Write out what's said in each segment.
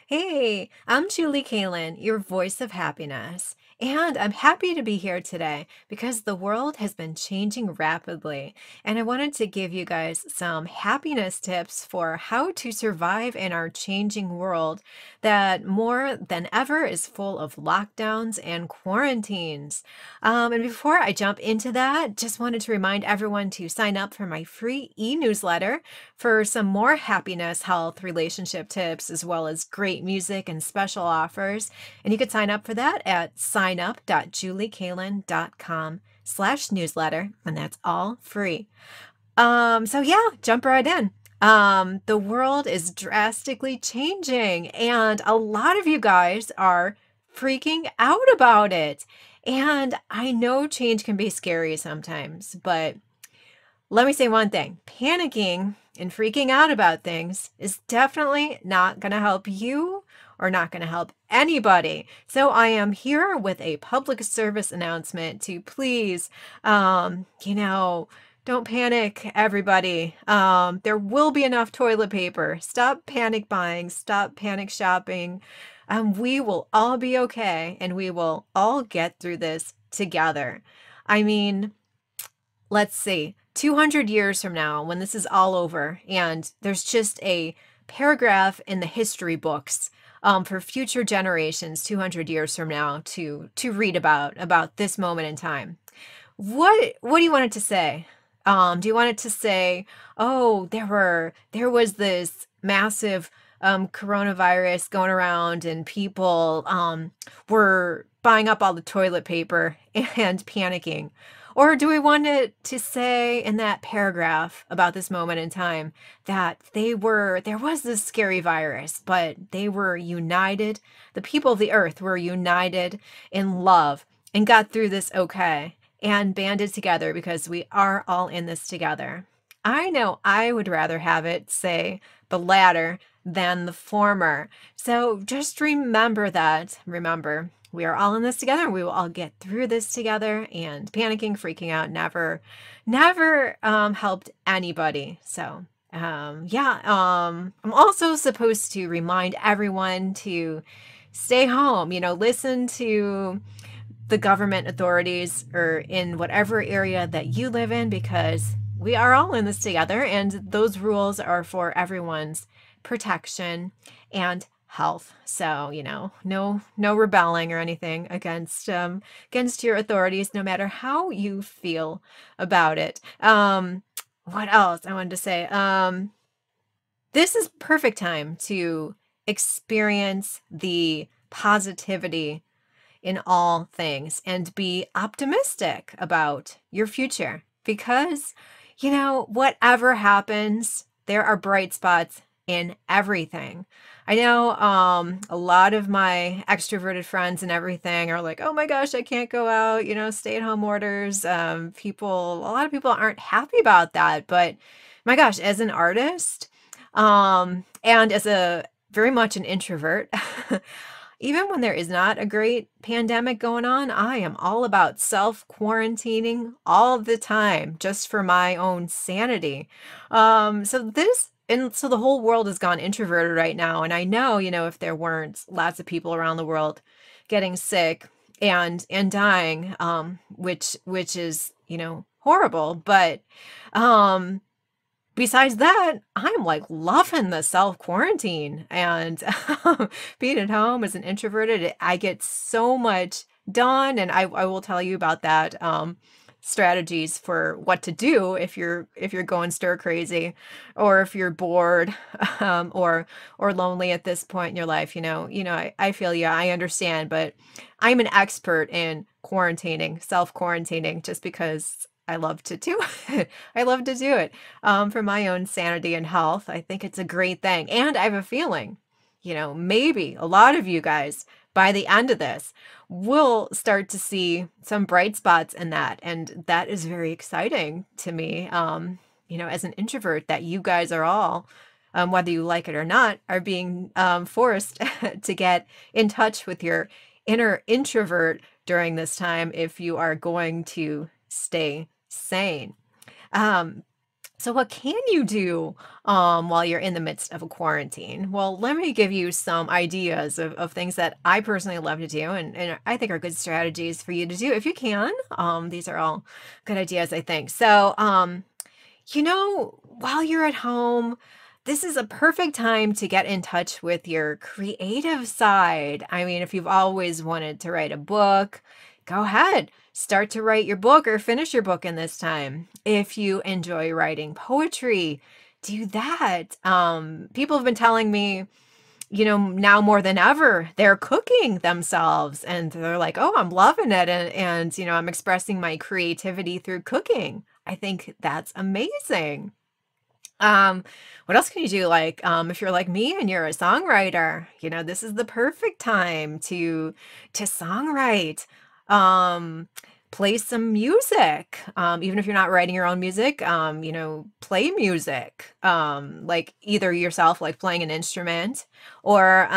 Hey, I'm Julie Kalen, your voice of happiness. And I'm happy to be here today because the world has been changing rapidly. And I wanted to give you guys some happiness tips for how to survive in our changing world that more than ever is full of lockdowns and quarantines. And before I jump into that, just wanted to remind everyone to sign up for my free e-newsletter for some more happiness, health, relationship tips, as well as great music and special offers. And you could sign up for that at signup.juliekalen.com/newsletter, and that's all free. So yeah, jump right in. The world is drastically changing, and a lot of you guys are freaking out about it. And I know change can be scary sometimes, but let me say one thing. Panicking and freaking out about things is definitely not going to help you or not going to help anybody. So I am here with a public service announcement to please, don't panic, everybody. There will be enough toilet paper. Stop panic buying. Stop panic shopping. We will all be okay, and we will all get through this together. I mean, let's see, 200 years from now, when this is all over, and there's just a paragraph in the history books for future generations 200 years from now to read about this moment in time. What do you want it to say? Do you want it to say, oh, there was this massive coronavirus going around and people were buying up all the toilet paper and panicking? Or do we want it to say in that paragraph about this moment in time that there was this scary virus, but they were united. The people of the earth were united in love and got through this okay and banded together because we are all in this together. I know I would rather have it say the latter than the former. So just remember that. Remember, we are all in this together. We will all get through this together, and panicking, freaking out never helped anybody. So I'm also supposed to remind everyone to stay home, listen to the government authorities or in whatever area that you live in, because we are all in this together and those rules are for everyone's protection and health. So, no rebelling or anything against your authorities, no matter how you feel about it. What else I wanted to say? This is perfect time to experience the positivity in all things and be optimistic about your future because, whatever happens, there are bright spots in everything. I know a lot of my extroverted friends and everything are like, oh my gosh, I can't go out, stay at home orders. A lot of people aren't happy about that. But my gosh, as an artist and as a very much an introvert, even when there is not a great pandemic going on, I am all about self-quarantining all the time just for my own sanity. So the whole world has gone introverted right now. And I know, if there weren't lots of people around the world getting sick and dying, which is, horrible. But besides that, I'm like loving the self-quarantine and being at home as an introverted. I get so much done, and I will tell you about that. Strategies for what to do if you're going stir crazy, or if you're bored, or lonely at this point in your life. I feel you. I understand, but I'm an expert in quarantining, self-quarantining, just because I love to do it. I love to do it for my own sanity and health. I think it's a great thing. And I have a feeling, maybe a lot of you guys by the end of this will start to see some bright spots in that. And that is very exciting to me, as an introvert, that you guys are all, whether you like it or not, are being forced to get in touch with your inner introvert during this time if you are going to stay sane. Um, So what can you do while you're in the midst of a quarantine? Well, let me give you some ideas of things that I personally love to do and I think are good strategies for you to do if you can. These are all good ideas, I think. So, while you're at home, this is a perfect time to get in touch with your creative side. I mean, if you've always wanted to write a book, go ahead, start to write your book or finish your book in this time. If you enjoy writing poetry, do that. People have been telling me, now more than ever, they're cooking themselves and they're like, oh, I'm loving it. And I'm expressing my creativity through cooking. I think that's amazing. Um, what else can you do? Like, if you're like me and you're a songwriter, this is the perfect time to songwrite. Um, Play some music. Even if you're not writing your own music, play music. Like either yourself, like playing an instrument, or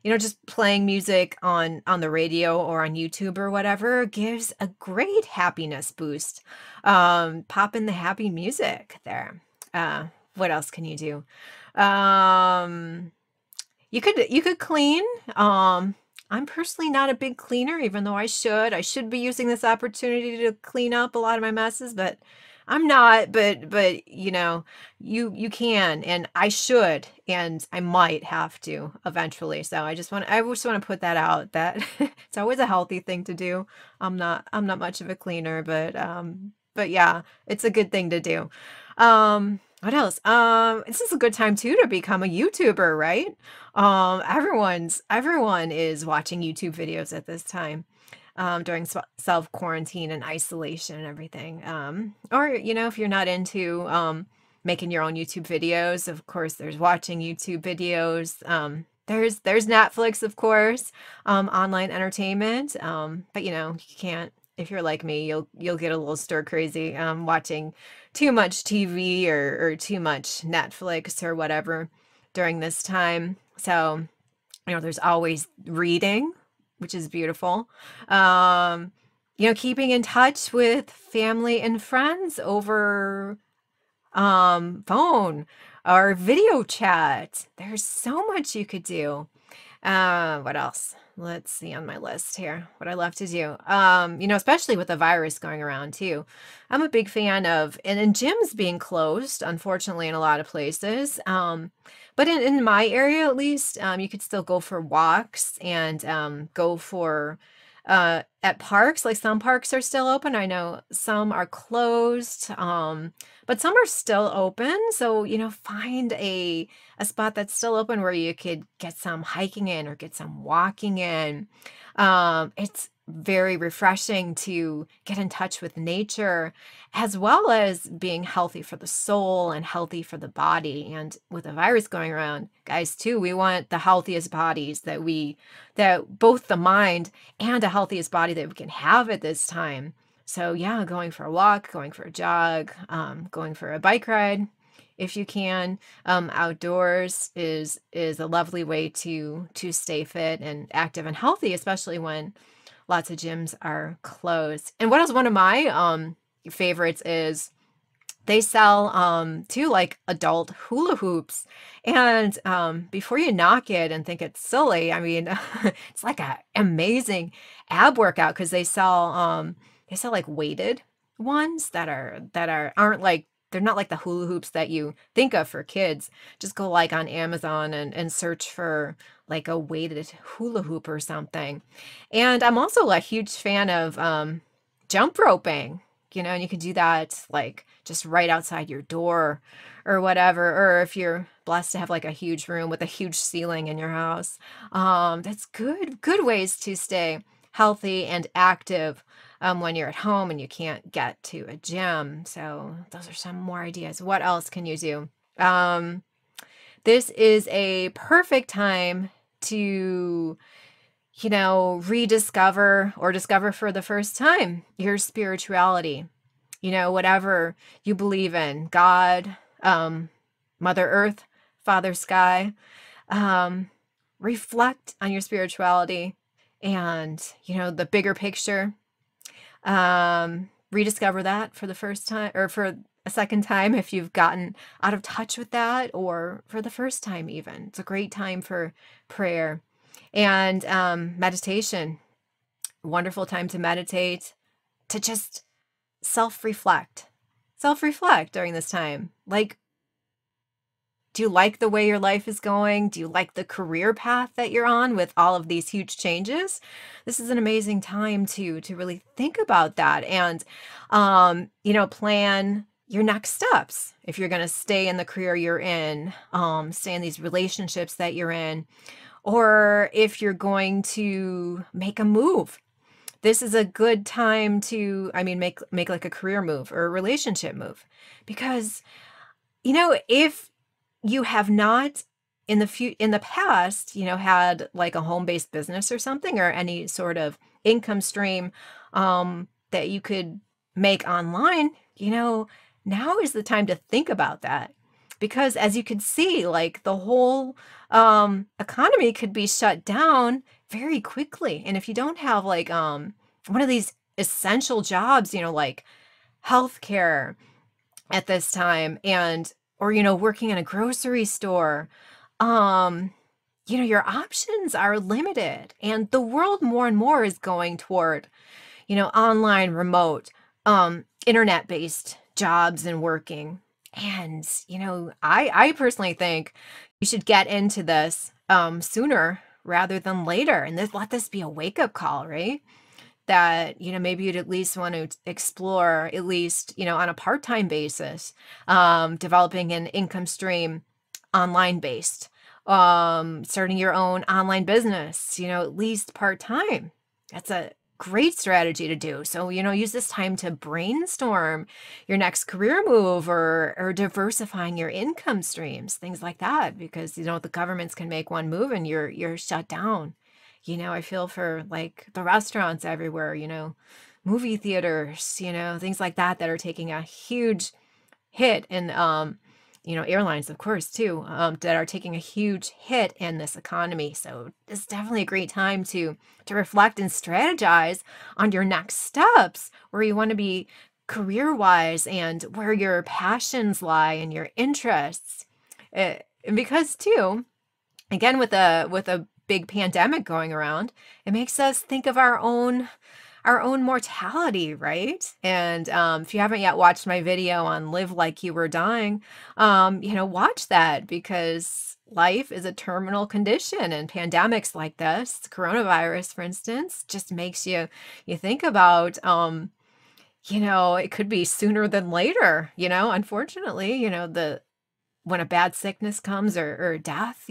just playing music on the radio or on YouTube or whatever gives a great happiness boost. Pop in the happy music there. What else can you do? Um, you could clean. I'm personally not a big cleaner, even though I should. I should be using this opportunity to clean up a lot of my messes, but I'm not. But you can, and I should, and I might have to eventually. So I just want to put that out that it's always a healthy thing to do. I'm not much of a cleaner, but yeah, it's a good thing to do. What else? This is a good time too to become a YouTuber, right? Everyone is watching YouTube videos at this time, during self quarantine and isolation and everything. Or if you're not into making your own YouTube videos, of course, there's watching YouTube videos. There's Netflix, of course, online entertainment. But you can't. If you're like me, you'll get a little stir crazy watching too much TV or too much Netflix or whatever during this time. So, there's always reading, which is beautiful. Um, Keeping in touch with family and friends over phone or video chat. There's so much you could do. What else? Let's see on my list here what I love to do. Especially with the virus going around too. I'm a big fan of, and gyms being closed, unfortunately, in a lot of places. But in my area at least, you could still go for walks and go for at parks. Like some parks are still open. I know some are closed, but some are still open. So, find a spot that's still open where you could get some hiking in or get some walking in. It's very refreshing to get in touch with nature as well as being healthy for the soul and healthy for the body. And with the virus going around, guys, too, we want the healthiest bodies that both the mind and a healthiest body that we can have at this time. So yeah, going for a walk, going for a jog, going for a bike ride, if you can, outdoors is a lovely way to stay fit and active and healthy, especially when lots of gyms are closed. And what is one of my favorites is they sell too, like adult hula hoops. And before you knock it and think it's silly, I mean, it's like a amazing ab workout because they sell like weighted ones that aren't like, they're not like the hula hoops that you think of for kids. Just go like on Amazon and search for like a weighted hula hoop or something. And I'm also a huge fan of jump roping, and you can do that like just right outside your door or whatever. Or if you're blessed to have like a huge room with a huge ceiling in your house, that's good ways to stay healthy and active when you're at home and you can't get to a gym. So those are some more ideas. What else can you do? This is a perfect time to, rediscover or discover for the first time your spirituality. Whatever you believe in, God, Mother Earth, Father Sky, reflect on your spirituality and, the bigger picture. Rediscover that for the first time or for a second time if you've gotten out of touch with that, or for the first time even. It's a great time for prayer and meditation. Wonderful time to meditate, to just self-reflect. Self-reflect during this time. Like, do you like the way your life is going? Do you like the career path that you're on with all of these huge changes? This is an amazing time to really think about that and plan your next steps. If you're going to stay in the career you're in, stay in these relationships that you're in, or if you're going to make a move. This is a good time to, make like a career move or a relationship move, because if you have not in the past, had like a home-based business or something, or any sort of income stream that you could make online, now is the time to think about that. Because as you could see, like the whole economy could be shut down very quickly. And if you don't have like one of these essential jobs, like healthcare at this time, and or working in a grocery store, your options are limited, and the world more and more is going toward online, remote, internet-based jobs and working. And I personally think you should get into this sooner rather than later, and let this be a wake-up call, right? That maybe you'd at least want to explore, at least on a part-time basis, developing an income stream online based, starting your own online business, at least part-time. That's a great strategy to do. So use this time to brainstorm your next career move, or diversifying your income streams, things like that, because the governments can make one move and you're shut down. I feel for like the restaurants everywhere, movie theaters, things like that are taking a huge hit. And, airlines, of course, too, that are taking a huge hit in this economy. So it's definitely a great time to reflect and strategize on your next steps, where you want to be career-wise, and where your passions lie and your interests. And because too, again, with a big pandemic going around, it makes us think of our own mortality, right? And if you haven't yet watched my video on Live Like You Were Dying, watch that, because life is a terminal condition, and pandemics like this, coronavirus, for instance, just makes you think about it could be sooner than later, unfortunately, when a bad sickness comes, or death,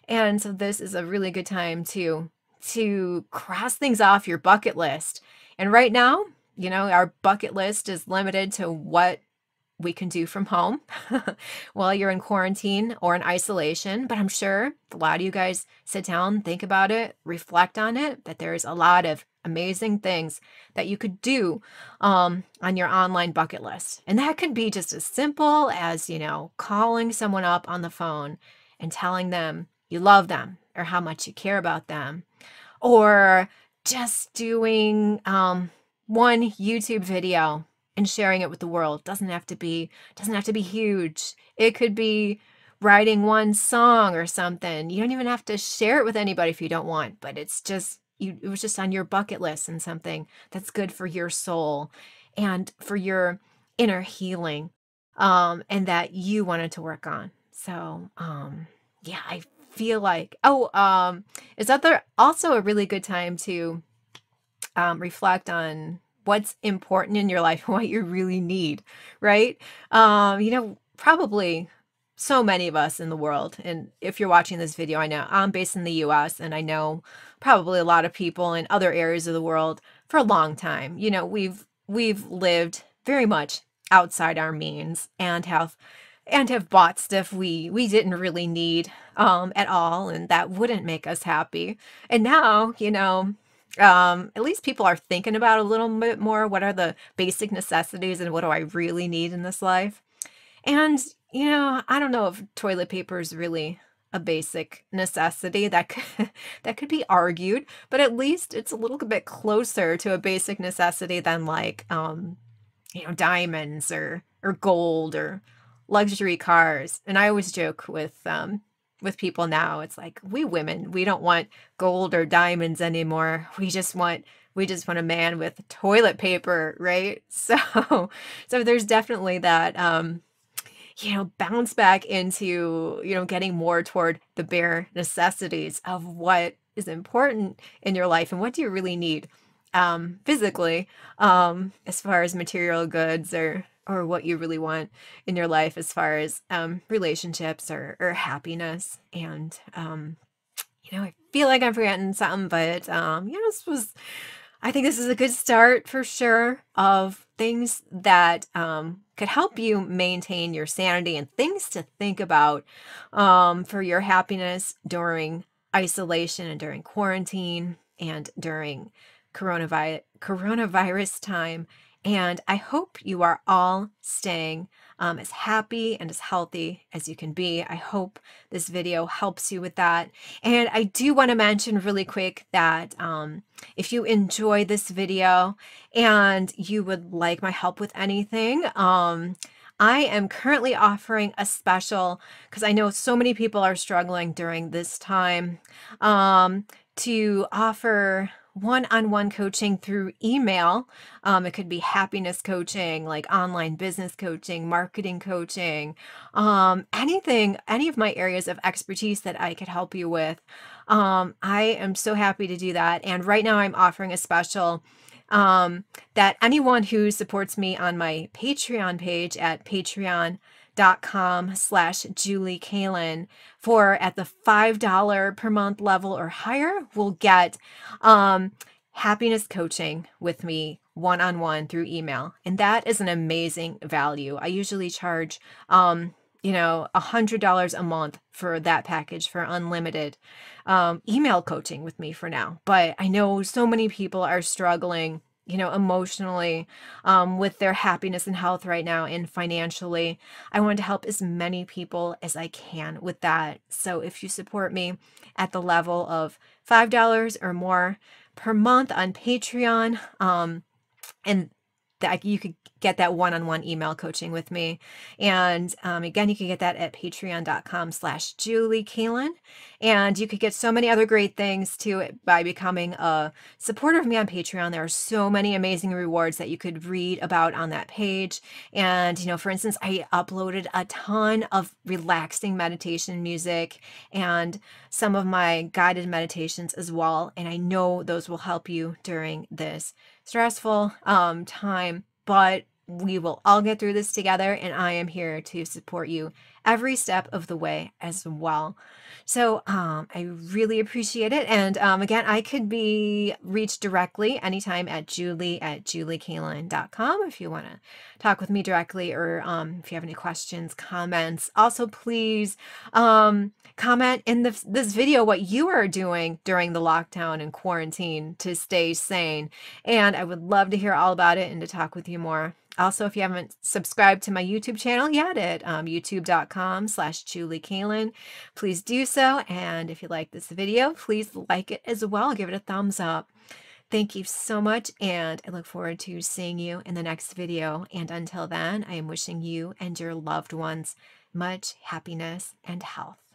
And so this is a really good time to cross things off your bucket list. And right now, our bucket list is limited to what we can do from home while you're in quarantine or in isolation. But I'm sure a lot of you guys sit down, think about it, reflect on it, that there's a lot of amazing things that you could do on your online bucket list. And that could be just as simple as, calling someone up on the phone and telling them you love them, or how much you care about them, or just doing one YouTube video and sharing it with the world. Doesn't have to be huge. It could be writing one song or something. You don't even have to share it with anybody if you don't want, but it's just it was just on your bucket list, and something that's good for your soul and for your inner healing, and that you wanted to work on. So yeah, I feel like, is that there also a really good time to reflect on what's important in your life and what you really need, right? Probably so many of us in the world, and if you're watching this video, I know I'm based in the US, and I know probably a lot of people in other areas of the world for a long time. We've lived very much outside our means, and have bought stuff we didn't really need at all, and that wouldn't make us happy. And now, at least people are thinking about a little bit more, what are the basic necessities and what do I really need in this life? And, I don't know if toilet paper is really a basic necessity. That could be argued, but at least it's a little bit closer to a basic necessity than like, diamonds, or or gold or luxury cars. And I always joke with people now, it's like, we women, we don't want gold or diamonds anymore. We just want a man with toilet paper, right? So there's definitely that bounce back into, getting more toward the bare necessities of what is important in your life and what do you really need physically, as far as material goods or what you really want in your life as far as relationships or happiness. And I feel like I'm forgetting something, but I think this is a good start for sure of things that could help you maintain your sanity and things to think about for your happiness during isolation and during quarantine and during coronavirus time. And I hope you are all staying as happy and as healthy as you can be. I hope this video helps you with that. And I do want to mention really quick that if you enjoy this video and you would like my help with anything, I am currently offering a special, because I know so many people are struggling during this time, to offer one-on-one coaching through email. It could be happiness coaching, like online business coaching, marketing coaching, anything, any of my areas of expertise that I could help you with. I am so happy to do that. And right now I'm offering a special that anyone who supports me on my Patreon page at patreon.com/Julie Kalin for at the $5 per month level or higher will get happiness coaching with me one-on-one through email. And that is an amazing value. I usually charge $100 a month for that package for unlimited email coaching with me for now. But I know so many people are struggling, emotionally, with their happiness and health right now and financially. I want to help as many people as I can with that. So if you support me at the level of $5 or more per month on Patreon, and that you could get that one-on-one email coaching with me. And again, you can get that at patreon.com/Julie Kalin. And you could get so many other great things too by becoming a supporter of me on Patreon. There are so many amazing rewards that you could read about on that page. And, for instance, I uploaded a ton of relaxing meditation music and some of my guided meditations as well. And I know those will help you during this stressful time, but we will all get through this together, and I am here to support you every step of the way as well. So I really appreciate it. And again, I could be reached directly anytime at julie@juliekalin.com if you want to talk with me directly, or if you have any questions, comments. Also, please comment in this video what you are doing during the lockdown and quarantine to stay sane. And I would love to hear all about it and to talk with you more. Also, if you haven't subscribed to my YouTube channel yet at youtube.com/Julie Kalin, please do so. And if you like this video, please like it as well. Give it a thumbs up. Thank you so much, and I look forward to seeing you in the next video. And until then, I am wishing you and your loved ones much happiness and health.